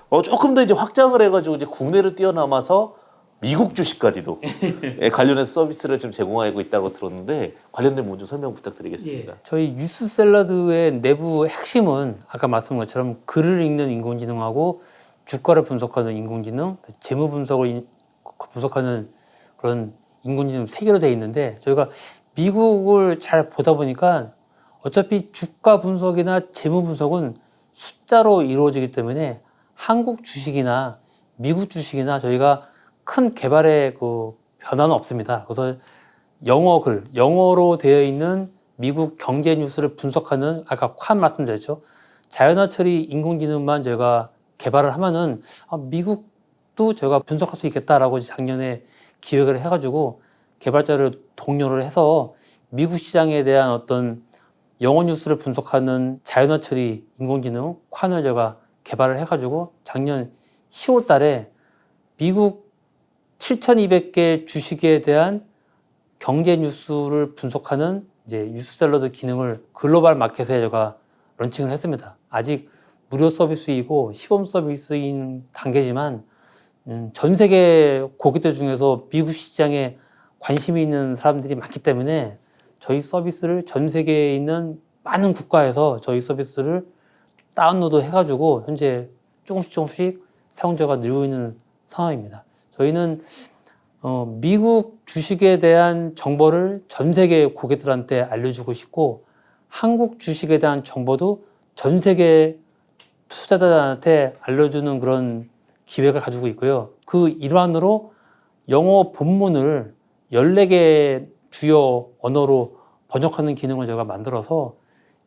조금 더 이제 확장을 해가지고 이제 국내를 뛰어넘어서 미국 주식까지도 예, 관련해서 서비스를 좀 제공하고 있다고 들었는데 관련된 부분 좀 설명 부탁드리겠습니다. 저희 뉴스샐러드의 내부 핵심은 아까 말씀한 것처럼 글을 읽는 인공지능하고 주가를 분석하는 인공지능, 재무 분석을 분석하는 그런 인공지능 세 개로 되어 있는데 저희가 미국을 잘 보다 보니까 어차피 주가 분석이나 재무 분석은 숫자로 이루어지기 때문에 한국 주식이나 미국 주식이나 저희가 큰 개발의 그 변화는 없습니다. 그래서 영어로 되어 있는 미국 경제 뉴스를 분석하는 아까 관 말씀드렸죠. 자연어 처리 인공지능만 저희가 개발을 하면은 미국도 저희가 분석할 수 있겠다라고 작년에 기획을 해가지고 개발자를 독려를 해서 미국 시장에 대한 어떤 영어 뉴스를 분석하는 자연어 처리 인공지능 관을 제가 개발을 해가지고 작년 10월 달에 미국 7,200개 주식에 대한 경제 뉴스를 분석하는 이제 뉴스샐러드 기능을 글로벌 마켓에 제가 런칭을 했습니다. 아직 무료 서비스이고 시범 서비스인 단계지만 전 세계 고객들 중에서 미국 시장에 관심이 있는 사람들이 많기 때문에 저희 서비스를 전 세계에 있는 많은 국가에서 저희 서비스를 다운로드 해가지고 현재 조금씩 사용자가 늘고 있는 상황입니다. 저희는 미국 주식에 대한 정보를 전 세계 고객들한테 알려주고 싶고 한국 주식에 대한 정보도 전 세계 투자자들한테 알려주는 그런 기획을 가지고 있고요. 그 일환으로 영어 본문을 14개 주요 언어로 번역하는 기능을 제가 만들어서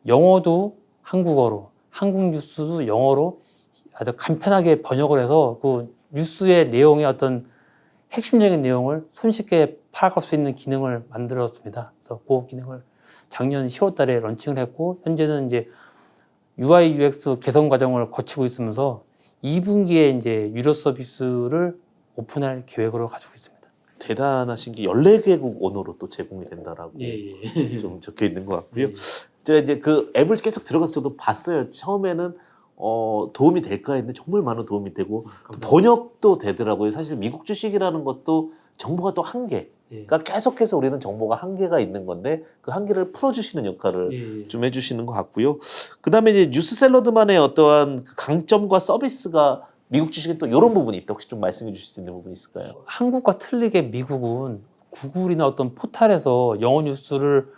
영어도 한국어로, 한국 뉴스도 영어로 아주 간편하게 번역을 해서 그 뉴스의 내용의 어떤 핵심적인 내용을 손쉽게 파악할 수 있는 기능을 만들었습니다. 그래서 그 기능을 작년 10월 달에 런칭을 했고 현재는 이제 UI UX 개선 과정을 거치고 있으면서 2분기에 이제 유료 서비스를 오픈할 계획으로 가지고 있습니다. 대단하신 게 14개국 언어로 또 제공이 된다라고 좀 적혀 있는 것 같고요. 제가 이제 그 앱을 계속 들어가서 저도 봤어요. 처음에는 도움이 될까 했는데 정말 많은 도움이 되고 또 번역도 되더라고요. 사실 미국 주식이라는 것도 정보가 또 한계. 그러니까 계속해서 우리는 정보가 한계가 있는 건데 그 한계를 풀어주시는 역할을 좀 해주시는 것 같고요. 그다음에 이제 뉴스샐러드만의 어떠한 그 강점과 서비스가 미국 주식은 또 이런 부분이 있다. 혹시 좀 말씀해 주실 수 있는 부분이 있을까요? 한국과 틀리게 미국은 구글이나 어떤 포털에서 영어 뉴스를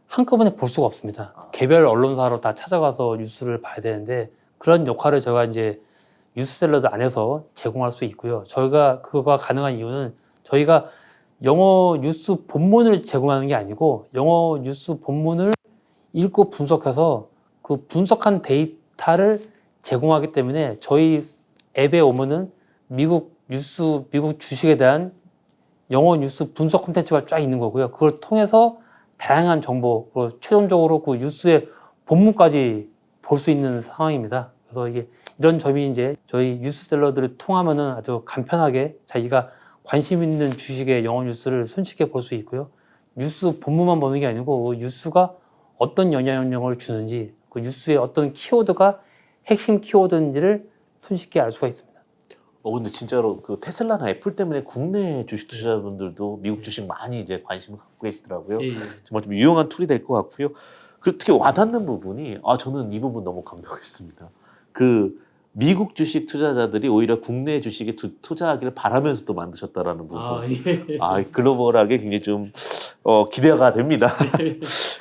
한꺼번에 볼 수가 없습니다. 개별 언론사로 다 찾아가서 뉴스를 봐야 되는데 그런 역할을 제가 이제 뉴스샐러드 안에서 제공할 수 있고요. 저희가 그거가 가능한 이유는 저희가 영어 뉴스 본문을 제공하는 게 아니고 영어 뉴스 본문을 읽고 분석해서 그 분석한 데이터를 제공하기 때문에 저희 앱에 오면은 미국 주식에 대한 영어 뉴스 분석 콘텐츠가 쫙 있는 거고요. 그걸 통해서 다양한 정보, 최종적으로 그 뉴스의 본문까지 볼 수 있는 상황입니다. 그래서 이게 이런 점이 이제 저희 뉴스샐러드를 통하면은 아주 간편하게 자기가 관심 있는 주식의 영어 뉴스를 손쉽게 볼 수 있고요. 뉴스 본문만 보는 게 아니고 그 뉴스가 어떤 영향력을 주는지, 그 뉴스의 어떤 키워드가 핵심 키워드인지를 손쉽게 알 수가 있습니다. 근데 진짜로 그 테슬라나 애플 때문에 국내 주식 투자자분들도 미국 주식 많이 이제 관심을 갖고 계시더라고요. 정말 좀 유용한 툴이 될 것 같고요. 그리고 특히 와닿는 부분이 저는 이 부분 너무 감동했습니다. 그 미국 주식 투자자들이 오히려 국내 주식에 투자하기를 바라면서 또 만드셨다라는 부분. 글로벌하게 굉장히 좀 기대가 됩니다.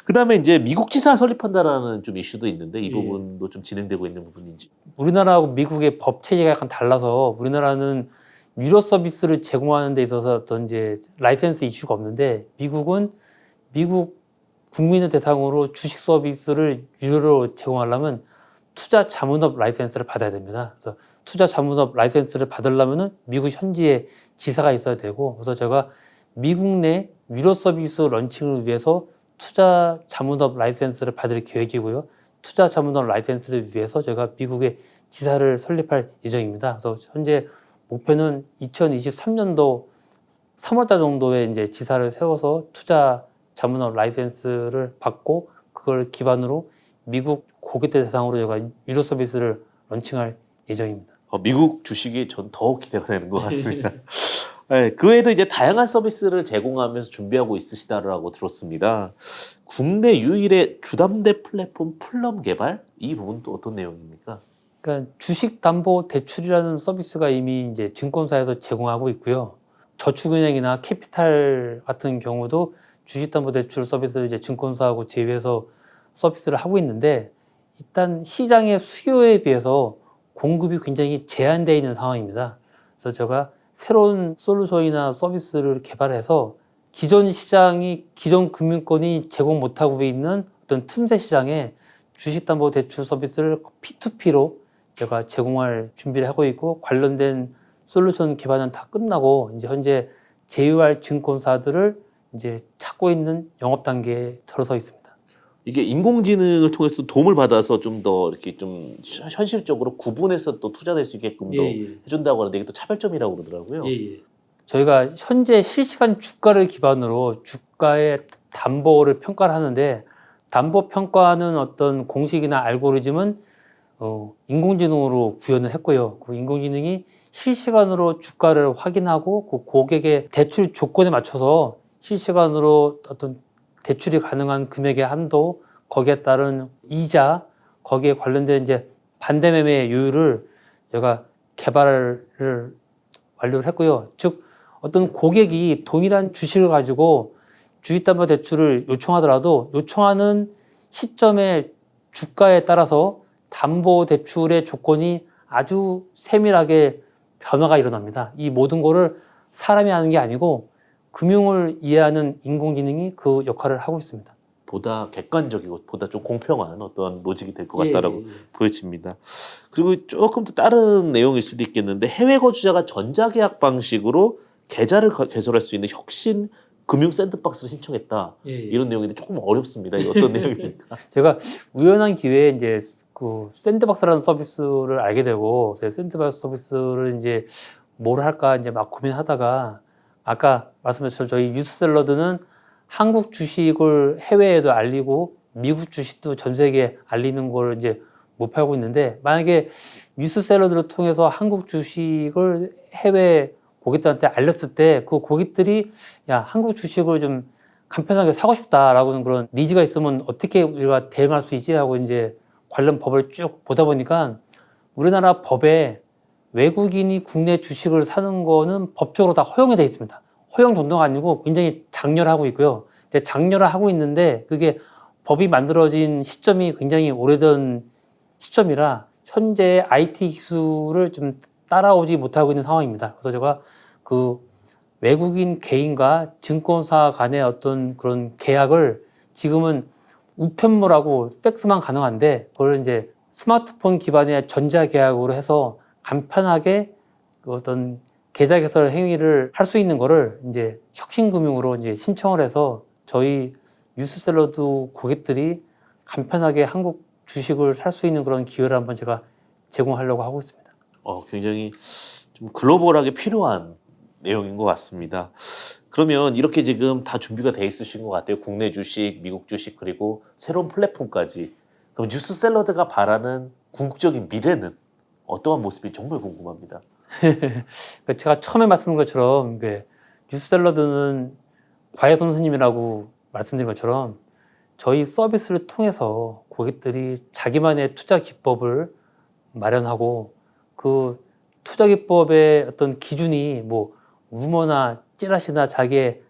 그다음에 이제 미국 지사 설립한다라는 좀 이슈도 있는데 이 부분도 좀 진행되고 있는 부분인지. 우리나라하고 미국의 법 체계가 약간 달라서 우리나라는 유료 서비스를 제공하는 데 있어서 어떤 이제 라이센스 이슈가 없는데 미국은 미국 국민을 대상으로 주식 서비스를 유료로 제공하려면 투자 자문업 라이센스를 받아야 됩니다. 그래서 투자 자문업 라이센스를 받으려면은 미국 현지에 지사가 있어야 되고, 그래서 제가 미국 내 유료 서비스 런칭을 위해서 투자 자문업 라이센스를 받을 계획이고요. 투자 자문업 라이센스를 위해서 제가 미국에 지사를 설립할 예정입니다. 그래서 현재 목표는 2023년도 3월달 정도에 이제 지사를 세워서 투자 자문업 라이센스를 받고 그걸 기반으로 미국 고객들 대상으로 제가 유료 서비스를 런칭할 예정입니다. 미국 주식이 전 더 기대가 되는 것 같습니다. 네, 그 외에도 이제 다양한 서비스를 제공하면서 준비하고 있으시다라고 들었습니다. 국내 유일의 주담대 플랫폼 플럼 개발? 이 부분은 또 어떤 내용입니까? 그러니까 주식담보대출이라는 서비스가 이미 이제 증권사에서 제공하고 있고요. 저축은행이나 캐피탈 같은 경우도 주식담보대출 서비스를 이제 증권사하고 제휴해서 서비스를 하고 있는데 일단 시장의 수요에 비해서 공급이 굉장히 제한되어 있는 상황입니다. 그래서 제가 새로운 솔루션이나 서비스를 개발해서 기존 시장이 기존 금융권이 제공 못하고 있는 어떤 틈새 시장에 주식담보대출 서비스를 P2P로 제가 제공할 준비를 하고 있고 관련된 솔루션 개발은 다 끝나고 이제 현재 제휴할 증권사들을 이제 찾고 있는 영업 단계에 들어서 있습니다. 이게 인공지능을 통해서 도움을 받아서 좀 더 이렇게 좀 현실적으로 구분해서 또 투자될 수 있게끔 더 해준다고 하는데 이게 또 차별점이라고 그러더라고요. 저희가 현재 실시간 주가를 기반으로 주가의 담보를 평가를 하는데 담보 평가는 어떤 공식이나 알고리즘은 인공지능으로 구현을 했고요. 그 인공지능이 실시간으로 주가를 확인하고 그 고객의 대출 조건에 맞춰서 실시간으로 어떤 대출이 가능한 금액의 한도, 거기에 따른 이자, 거기에 관련된 이제 반대매매 요율을 제가 개발을 완료를 했고요. 즉 어떤 고객이 동일한 주식을 가지고 주식담보대출을 요청하더라도 요청하는 시점의 주가에 따라서 담보대출의 조건이 아주 세밀하게 변화가 일어납니다. 이 모든 거를 사람이 하는 게 아니고 금융을 이해하는 인공지능이 그 역할을 하고 있습니다. 보다 객관적이고 보다 좀 공평한 어떤 로직이 될 것 같다라고 보여집니다. 그리고 조금 더 다른 내용일 수도 있겠는데 해외 거주자가 전자계약 방식으로 계좌를 개설할 수 있는 혁신 금융 샌드박스를 신청했다. 이런 내용인데 조금 어렵습니다. 이게 어떤 내용입니까? 제가 우연한 기회에 이제 그 샌드박스라는 서비스를 알게 되고 샌드박스 서비스를 이제 뭘 할까 이제 막 고민하다가 아까 말씀하신 저희 뉴스샐러드는 한국 주식을 해외에도 알리고 미국 주식도 전 세계에 알리는 걸 이제 목표하고 있는데 만약에 뉴스샐러드를 통해서 한국 주식을 해외 고객들한테 알렸을 때 그 고객들이 야 한국 주식을 좀 간편하게 사고 싶다라고는 그런 니즈가 있으면 어떻게 우리가 대응할 수 있지 하고 이제 관련 법을 쭉 보다 보니까 우리나라 법에 외국인이 국내 주식을 사는 거는 법적으로 다 허용이 돼 있습니다. 허용 정도가 아니고 굉장히 장려하고 있고요. 근데 장려를 하고 있는데 그게 법이 만들어진 시점이 굉장히 오래된 시점이라 현재 IT 기술을 좀 따라오지 못하고 있는 상황입니다. 그래서 제가 그 외국인 개인과 증권사 간의 어떤 그런 계약을 지금은 우편물하고 팩스만 가능한데 그걸 이제 스마트폰 기반의 전자계약으로 해서 간편하게 그 어떤 계좌 개설 행위를 할 수 있는 거를 이제 혁신금융으로 이제 신청을 해서 저희 뉴스샐러드 고객들이 간편하게 한국 주식을 살 수 있는 그런 기회를 한번 제가 제공하려고 하고 있습니다. 굉장히 좀 글로벌하게 필요한 내용인 것 같습니다. 그러면 이렇게 지금 다 준비가 돼 있으신 것 같아요. 국내 주식, 미국 주식 그리고 새로운 플랫폼까지. 그럼 뉴스샐러드가 바라는 궁극적인 미래는 어떠한 모습이 정말 궁금합니다. 제가 처음에 말씀드린 것처럼 뉴스샐러드는 과외 선생님이라고 말씀드린 것처럼 저희 서비스를 통해서 고객들이 자기만의 투자 기법을 마련하고 그 투자 기법의 어떤 기준이 뭐 루머나 찌라시나 자기의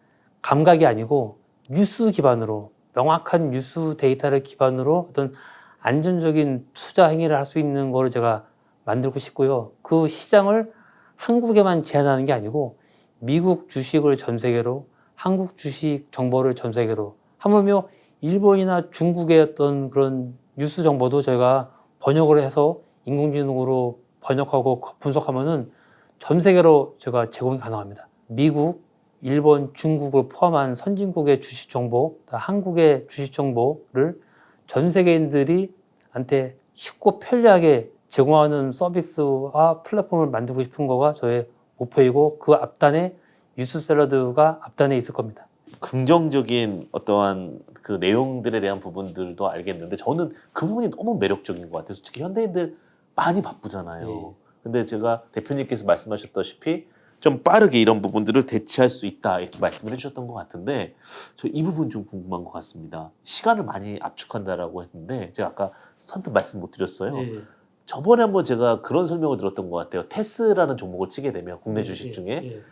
감각이 아니고 뉴스 기반으로 명확한 뉴스 데이터를 기반으로 어떤 안전적인 투자 행위를 할 수 있는 거를 제가 만들고 싶고요. 그 시장을 한국에만 제한하는 게 아니고 미국 주식을 전 세계로 한국 주식 정보를 전 세계로 하물며 일본이나 중국의 어떤 그런 뉴스 정보도 저희가 번역을 해서 인공지능으로 번역하고 분석하면은 전 세계로 제가 제공이 가능합니다. 미국, 일본, 중국을 포함한 선진국의 주식 정보, 한국의 주식 정보를 전 세계인들이 한테 쉽고 편리하게 제공하는 서비스와 플랫폼을 만들고 싶은 거가 저의 목표이고 그 앞단에 뉴스샐러드가 앞단에 있을 겁니다. 긍정적인 어떠한 그 내용들에 대한 부분들도 알겠는데 저는 그 부분이 너무 매력적인 것 같아요. 특히 현대인들 많이 바쁘잖아요. 근데 제가 대표님께서 말씀하셨다시피 좀 빠르게 이런 부분들을 대체할 수 있다 이렇게 말씀을 해주셨던 것 같은데 저 이 부분 좀 궁금한 것 같습니다. 시간을 많이 압축한다라고 했는데 제가 아까 선뜻 말씀 못 드렸어요. 예. 저번에 한번 제가 그런 설명을 들었던 것 같아요. 테스라는 종목을 치게 되면 국내 주식 중에 예.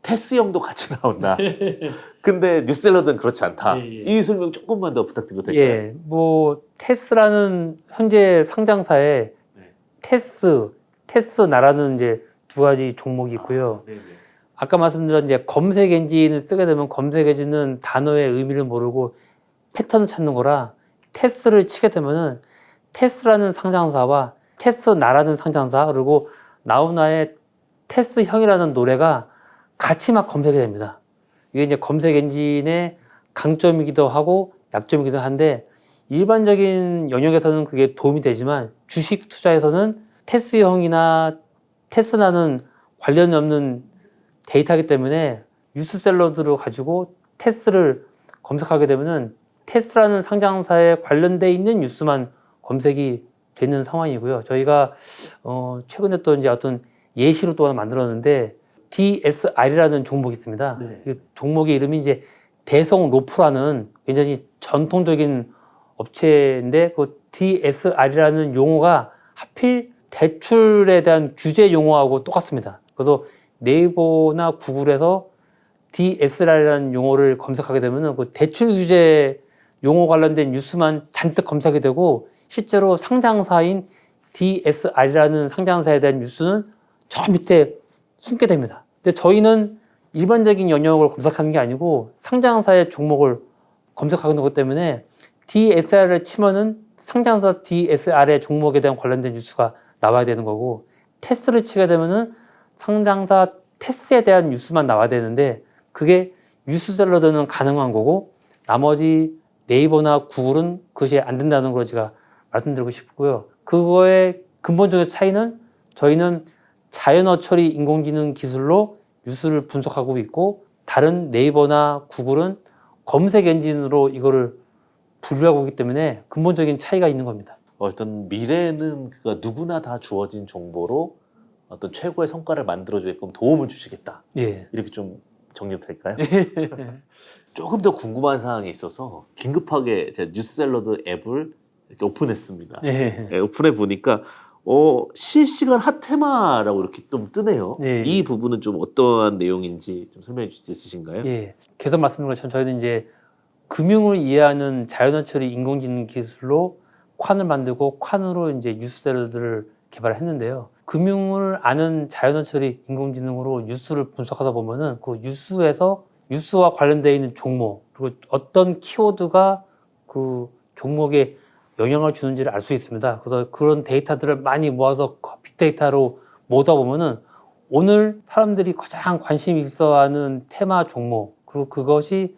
테스형도 같이 나온다. 근데 뉴스샐러드는 그렇지 않다. 예, 예. 이 설명 조금만 더 부탁드려도 될까요? 예, 뭐 테스라는 현재 상장사에 네. 테스나라는 이제 두 가지 종목이 있고요. 네네. 아까 말씀드린 이제 검색 엔진을 쓰게 되면 검색 엔진은 단어의 의미를 모르고 패턴을 찾는 거라 테스를 치게 되면은 테스라는 상장사와 테스나라는 상장사 그리고 나우나의 테스형이라는 노래가 같이 막 검색이 됩니다. 이게 이제 검색 엔진의 강점이기도 하고 약점이기도 한데 일반적인 영역에서는 그게 도움이 되지만 주식 투자에서는 테스형이나 테스나는 관련이 없는 데이터이기 때문에 뉴스샐러드를 가지고 테스를 검색하게 되면은 테스라는 상장사에 관련돼 있는 뉴스만 검색이 되는 상황이고요. 저희가 최근에 또 이제 어떤 예시로 또 하나 만들었는데 DSR이라는 종목이 있습니다. 네. 이 종목의 이름이 이제 대성로프라는 굉장히 전통적인 업체인데 그 DSR이라는 용어가 하필 대출에 대한 규제 용어하고 똑같습니다. 그래서 네이버나 구글에서 DSR이라는 용어를 검색하게 되면은 그 대출 규제 용어 관련된 뉴스만 잔뜩 검색이 되고 실제로 상장사인 DSR이라는 상장사에 대한 뉴스는 저 밑에 숨게 됩니다. 근데 저희는 일반적인 영역을 검색하는 게 아니고 상장사의 종목을 검색하는 거기 때문에 DSR을 치면은 상장사 DSR의 종목에 대한 관련된 뉴스가 나와야 되는 거고 테스를 치게 되면은 상장사 테스에 대한 뉴스만 나와야 되는데 그게 뉴스샐러드는 가능한 거고 나머지 네이버나 구글은 그것이 안 된다는 걸 제가 말씀드리고 싶고요. 그거의 근본적인 차이는 저희는 자연어 처리 인공지능 기술로 뉴스를 분석하고 있고 다른 네이버나 구글은 검색 엔진으로 이거를 분류하고 있기 때문에 근본적인 차이가 있는 겁니다. 어떤 미래는 그가 누구나 다 주어진 정보로 어떤 최고의 성과를 만들어주게끔 도움을 주시겠다. 예. 이렇게 좀 정리도 될까요? 조금 더 궁금한 사항이 있어서 긴급하게 제가 뉴스샐러드 앱을 이렇게 오픈했습니다. 예. 예, 오픈해 보니까 실시간 핫테마라고 이렇게 좀 뜨네요. 예. 이 부분은 좀 어떠한 내용인지 좀 설명해 주실 수 있으신가요? 예. 계속 말씀드린 것처럼 저희는 이제 금융을 이해하는 자연어 처리 인공지능 기술로 宽을 만들고 宽으로 이제 뉴스샐러드를 개발했는데요. 금융을 아는 자연어 처리 인공지능으로 뉴스를 분석하다 보면은 그 뉴스에서 뉴스와 관련되어 있는 종목 그리고 어떤 키워드가 그 종목에 영향을 주는지를 알 수 있습니다. 그래서 그런 데이터들을 많이 모아서 빅데이터로 모으다 보면은 오늘 사람들이 가장 관심 있어하는 테마 종목 그리고 그것이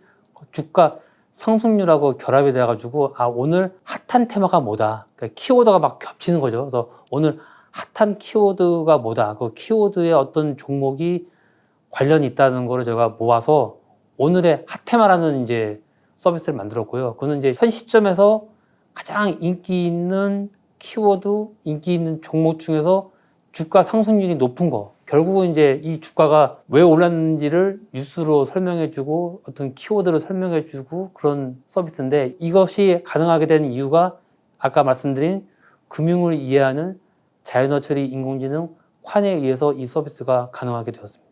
주가 상승률하고 결합이 돼가지고 오늘 핫한 테마가 뭐다. 그러니까 키워드가 막 겹치는 거죠. 그래서 오늘 핫한 키워드가 뭐다. 그 키워드에 어떤 종목이 관련이 있다는 거를 제가 모아서 오늘의 핫테마라는 이제 서비스를 만들었고요. 그거는 이제 현 시점에서 가장 인기 있는 키워드, 인기 있는 종목 중에서 주가 상승률이 높은 거. 결국은 이제 이 주가가 왜 올랐는지를 뉴스로 설명해주고 어떤 키워드로 설명해주고 그런 서비스인데 이것이 가능하게 된 이유가 아까 말씀드린 금융을 이해하는 자연어 처리 인공지능 宽에 의해서 이 서비스가 가능하게 되었습니다.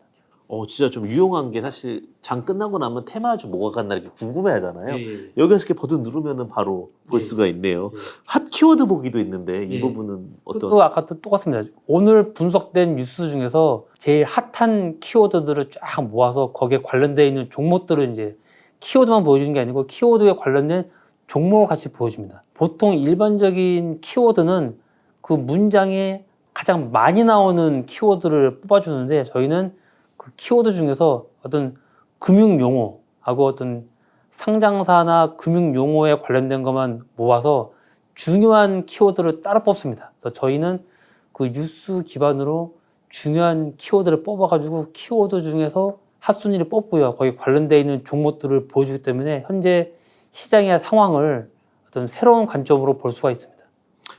진짜 좀 유용한 게 사실 장 끝나고 나면 테마주 뭐가 갔나 이렇게 궁금해 하잖아요. 예. 여기서 이렇게 버튼 누르면은 바로 볼 예. 수가 있네요. 예. 핫 키워드 보기도 있는데 이 예. 부분은 어떤? 또 아까 또 똑같습니다. 오늘 분석된 뉴스 중에서 제일 핫한 키워드들을 쫙 모아서 거기에 관련되어 있는 종목들을 이제 키워드만 보여주는 게 아니고 키워드에 관련된 종목을 같이 보여줍니다. 보통 일반적인 키워드는 그 문장에 가장 많이 나오는 키워드를 뽑아주는데 저희는 그 키워드 중에서 어떤 금융 용어하고 어떤 상장사나 금융 용어에 관련된 것만 모아서 중요한 키워드를 따로 뽑습니다. 그래서 저희는 그 뉴스 기반으로 중요한 키워드를 뽑아가지고 키워드 중에서 핫순위를 뽑고요. 거기 관련되어 있는 종목들을 보여주기 때문에 현재 시장의 상황을 어떤 새로운 관점으로 볼 수가 있습니다.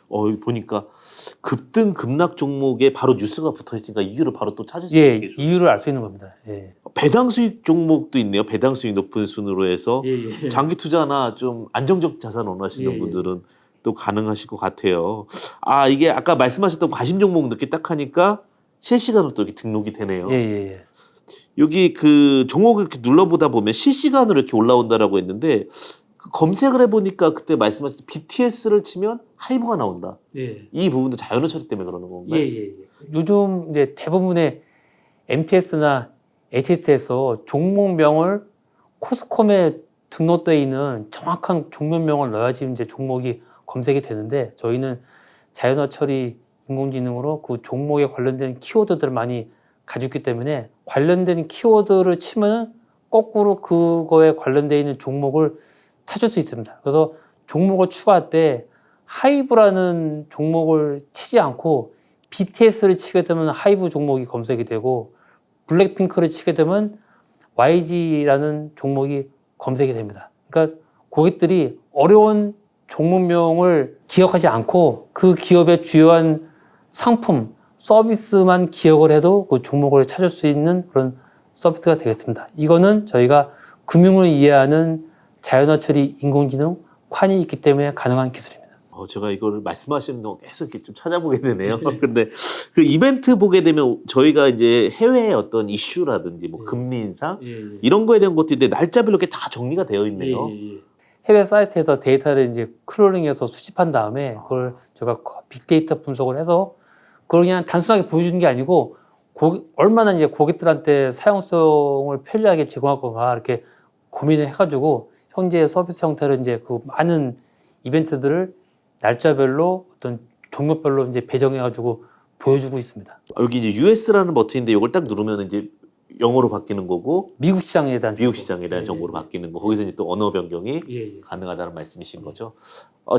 보니까 급등 급락 종목에 바로 뉴스가 붙어 있으니까 이유를 바로 또 찾을 수 예, 있게 죠 이유를 알 수 있는 겁니다. 예. 배당 수익 종목도 있네요. 배당 수익 높은 순으로 해서 예, 예. 장기 투자나 좀 안정적 자산 원하시는 예, 분들은 또 가능하실 것 같아요. 이게 아까 말씀하셨던 과심 종목 늦게 딱 하니까 실시간으로 또 이렇게 등록이 되네요. 예, 예. 여기 그 종목을 이렇게 눌러보다 보면 실시간으로 이렇게 올라온다라고 했는데 그 검색을 해보니까 그때 말씀하셨던 BTS를 치면 하이브가 나온다. 예. 이 부분도 자연어 처리 때문에 그러는 건가요? 예. 요즘 이제 대부분의 MTS나 HTS에서 종목명을 코스콤에 등록되어 있는 정확한 종목명을 넣어야지 이제 종목이 검색이 되는데 저희는 자연어 처리 인공지능으로 그 종목에 관련된 키워드들을 많이 가지고 있기 때문에 관련된 키워드를 치면 거꾸로 그거에 관련되어 있는 종목을 찾을 수 있습니다. 그래서 종목을 추가할 때 하이브라는 종목을 치지 않고 BTS를 치게 되면 하이브 종목이 검색이 되고 블랙핑크를 치게 되면 YG라는 종목이 검색이 됩니다. 그러니까 고객들이 어려운 종목명을 기억하지 않고 그 기업의 주요한 상품, 서비스만 기억을 해도 그 종목을 찾을 수 있는 그런 서비스가 되겠습니다. 이거는 저희가 금융을 이해하는 자연어 처리 인공지능 宽이 있기 때문에 가능한 기술입니다. 제가 이거를 말씀하시는 동안 계속 이렇게 좀 찾아보게 되네요. 근데 그 이벤트 보게 되면 저희가 이제 해외의 어떤 이슈라든지 뭐 금리 인상 이런 거에 대한 것도 있는데 날짜별로 이렇게 다 정리가 되어 있네요. 해외 사이트에서 데이터를 이제 크롤링해서 수집한 다음에 그걸 제가 빅데이터 분석을 해서 그걸 그냥 단순하게 보여주는 게 아니고 얼마나 이제 고객들한테 사용성을 편리하게 제공할 건가 이렇게 고민을 해가지고 현재 서비스 형태를 이제 그 많은 이벤트들을 날짜별로 어떤 종목별로 이제 배정해가지고 보여주고 있습니다. 여기 이제 US라는 버튼인데 이걸 딱 누르면 이제 영어로 바뀌는 거고 미국 시장에 대한 정보로 바뀌는 거 거기서 이제 또 언어 변경이 가능하다는 말씀이신 거죠.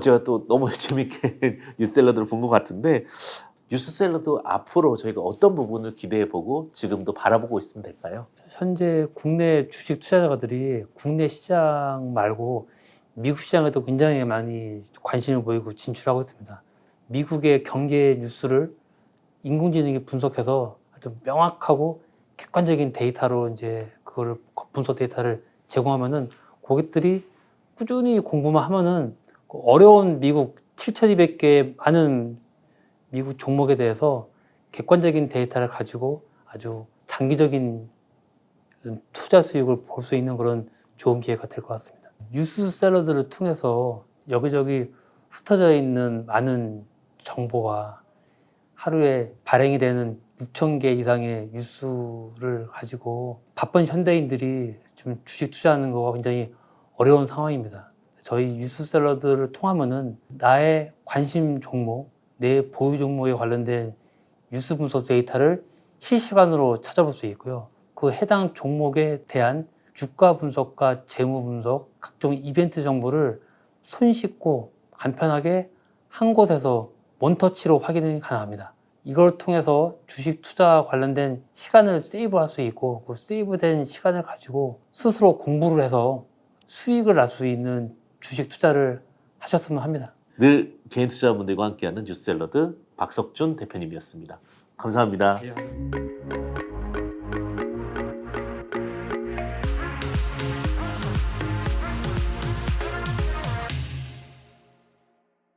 제가 또 너무 재밌게 뉴스샐러드를 본 것 같은데 뉴스샐러드 앞으로 저희가 어떤 부분을 기대해보고 지금도 바라보고 있으면 될까요? 현재 국내 주식 투자자들이 국내 시장 말고 미국 시장에도 굉장히 많이 관심을 보이고 진출하고 있습니다. 미국의 경제 뉴스를 인공지능이 분석해서 아주 명확하고 객관적인 데이터로 이제 그거를 분석 데이터를 제공하면은 고객들이 꾸준히 공부만 하면은 어려운 미국 7,200개의 많은 미국 종목에 대해서 객관적인 데이터를 가지고 아주 장기적인 투자 수익을 볼 수 있는 그런 좋은 기회가 될 것 같습니다. 뉴스샐러드를 통해서 여기저기 흩어져 있는 많은 정보와 하루에 발행이 되는 6,000개 이상의 뉴스를 가지고 바쁜 현대인들이 좀 주식 투자하는 거가 굉장히 어려운 상황입니다. 저희 뉴스샐러드를 통하면은 나의 관심 종목, 내 보유 종목에 관련된 뉴스 분석 데이터를 실시간으로 찾아볼 수 있고요. 그 해당 종목에 대한 주가 분석과 재무 분석, 각종 이벤트 정보를 손쉽고 간편하게 한 곳에서 원터치로 확인이 가능합니다. 이걸 통해서 주식 투자와 관련된 시간을 세이브할 수 있고 그 세이브된 시간을 가지고 스스로 공부를 해서 수익을 날 수 있는 주식 투자를 하셨으면 합니다. 늘 개인 투자자분들과 함께하는 뉴스샐러드 박석준 대표님이었습니다. 감사합니다.